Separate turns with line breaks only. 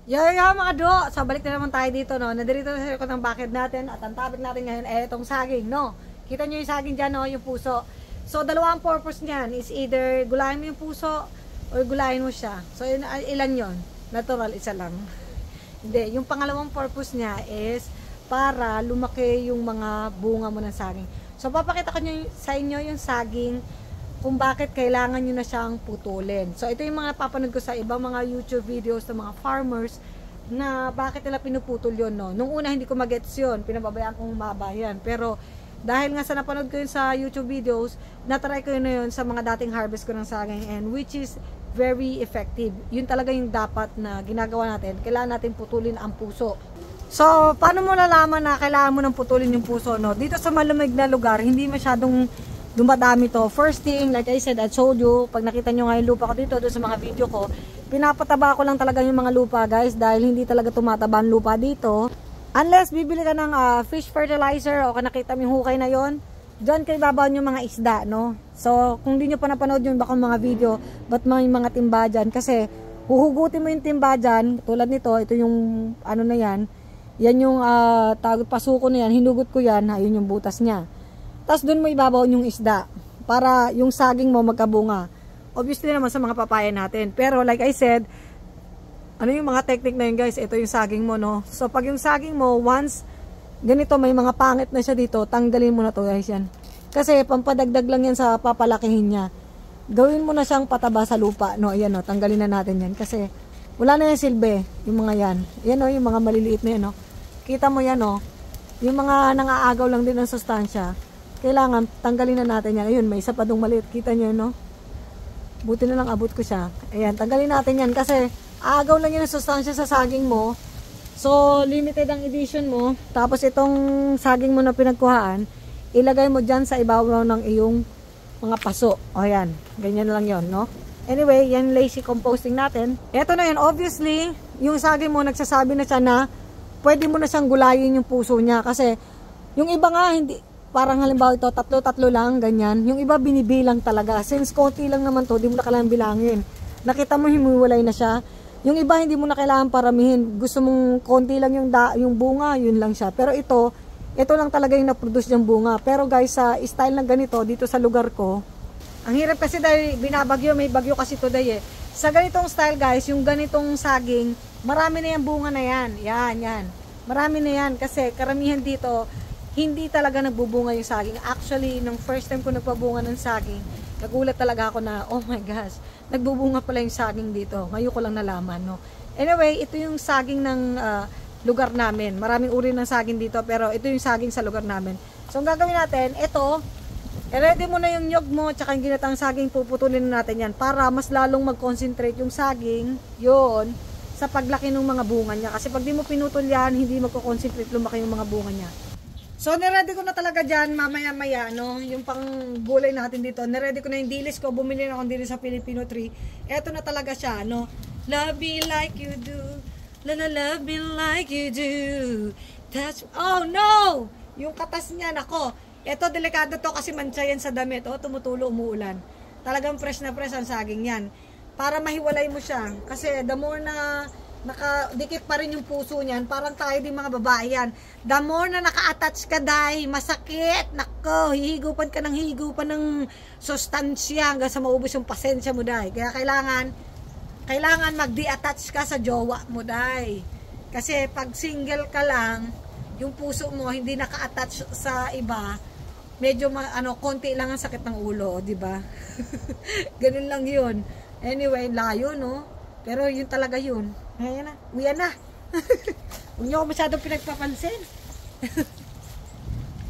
Mga do, so balik na naman tayo dito, no. Nadirito na sa likod ng bakid natin at ang topic natin ngayon ay itong saging, no. Kita nyo yung saging dyan, no, yung puso. So dalawang purpose niyan is either gulayin mo yung puso or gulayin mo siya. So ilan yon? Natural, isa lang. Hindi, yung pangalawang purpose niya is para lumaki yung mga bunga mo ng saging. So papakita ko nyo sa inyo yung saging kung bakit kailangan nyo na siyang putulin. So ito yung mga papanood ko sa ibang mga YouTube videos ng mga farmers na bakit nila pinuputol yun, no. Nung una hindi ko magets yun, pinababayaan kong umaba yan. Pero dahil nga sa napanood ko yun sa YouTube videos, natry ko yun na yun sa mga dating harvest ko ng saging, and which is very effective. Yun talaga yung dapat na ginagawa natin. Kailangan natin putulin ang puso. So paano mo nalaman na kailangan mo nang putulin yung puso, no? Dito sa malamig na lugar, hindi masyadong dumadami to. First thing, like I said, I told you, pag nakita nyo nga yung lupa ko dito, doon sa mga video ko, pinapataba ko lang talaga yung mga lupa, guys, dahil hindi talaga tumataba ang lupa dito. Unless bibili ka ng fish fertilizer o nakita mo yung hukay na yon, dyan kayo babaon yung mga isda, no? So, kung di nyo pa napanood yung baka mga video, ba't may mga timba dyan? Kasi, huhugutin mo yung timba dyan, tulad nito, ito yung ano na yan yung pasuko na yan, hinugot ko yan, ayun yung butas niya. Tapos doon mo ibabaw yung isda para yung saging mo magkabunga. Obviously naman sa mga papaya natin. Pero like I said, ano yung mga technique na yun, guys? Ito yung saging mo, no? So pag yung saging mo, once ganito may mga pangit na siya dito, tanggalin mo na to, guys, yan. Kasi pampadagdag lang yan sa papalakihin niya. Gawin mo na siyang pataba sa lupa, no? Ayan, no? Tanggalin na natin yan. Kasi wala na yung silbi, yung mga yan. Yan, no? Yung mga maliliit na yan, no? Kita mo yan, no? Yung mga nangaagaw lang din ng sustansya. Kailangan tanggalin na natin yan. Ayun, may isa pa dong maliit. Kita nyo, no? Buti na lang abot ko siya. Ayan, tanggalin natin yan kasi aagaw lang yun ang sustansya sa saging mo. So, limited ang edition mo. Tapos itong saging mo na pinagkuhaan, ilagay mo dyan sa ibabaw ng iyong mga paso. O yan, ganyan lang yon, no? Anyway, yan lazy composting natin. Ito na yan, obviously, yung saging mo nagsasabi na siya na pwede mo na siyang gulayin yung puso niya. Kasi yung iba nga, hindi, parang halimbawa ito, tatlo lang, ganyan. Yung iba binibilang talaga. Since konti lang naman to, di mo na kailangan bilangin. Nakita mo, himiwalay na siya. Yung iba, hindi mo na kailangan paramihin. Gusto mong konti lang yung bunga, yun lang siya. Pero ito lang talaga yung na-produce yung bunga. Pero guys, sa style ng ganito, dito sa lugar ko, ang hirap kasi dahil binabagyo, may bagyo kasi today eh. Sa ganitong style guys, yung ganitong saging, marami na yung bunga na yan. Yan. Marami na yan kasi karamihan dito, hindi talaga nagbubunga yung saging. Actually, nung first time ko nagpabunga ng saging, nagulat talaga ako na, oh my gosh, nagbubunga pala yung saging dito. Ngayon ko lang nalaman, no? Anyway, ito yung saging ng lugar namin. Maraming uri ng saging dito, pero ito yung saging sa lugar namin. So, ang gagawin natin, ito, ready mo na yung nyog mo, tsaka yung ginatang saging, puputulin natin yan para mas lalong mag-concentrate yung saging, yun, sa paglaki ng mga bunga niya. Kasi pag di mo pinutol yan, hindi magko-concentrate lumaki yung mga bunga niya. So, niready ko na talaga dyan, mamaya-maya, no? Yung pang gulay natin dito. Niready ko na yung dilis ko. Bumili na akong dilis sa Filipino Tree. Eto na talaga siya, no? Love me like you do. Love me like you do. That's... Oh, no! Yung katas niya, nako. Eto, delikado to kasi mancha yan sa damit. Oh, tumutulo, umuulan. Talagang fresh na fresh ang saging yan. Para mahiwalay mo siya. Kasi the more na nakadikit pa rin yung puso niyan, parang tayo din mga babae yan. The more na naka-attach ka, day, masakit, nako, hihigupan ka ng sustansya hanggang sa maubos yung pasensya mo, day. Kaya kailangan mag-de-attach ka sa jowa mo, day. Kasi pag single ka lang, yung puso mo hindi naka-attach sa iba, medyo konti lang ang sakit ng ulo, di ba? Ganun lang yun. Anyway, layo, no? Pero yun talaga yun. Ayan na. Uyan na. Huwag niyo ako masyadong pinagpapansin.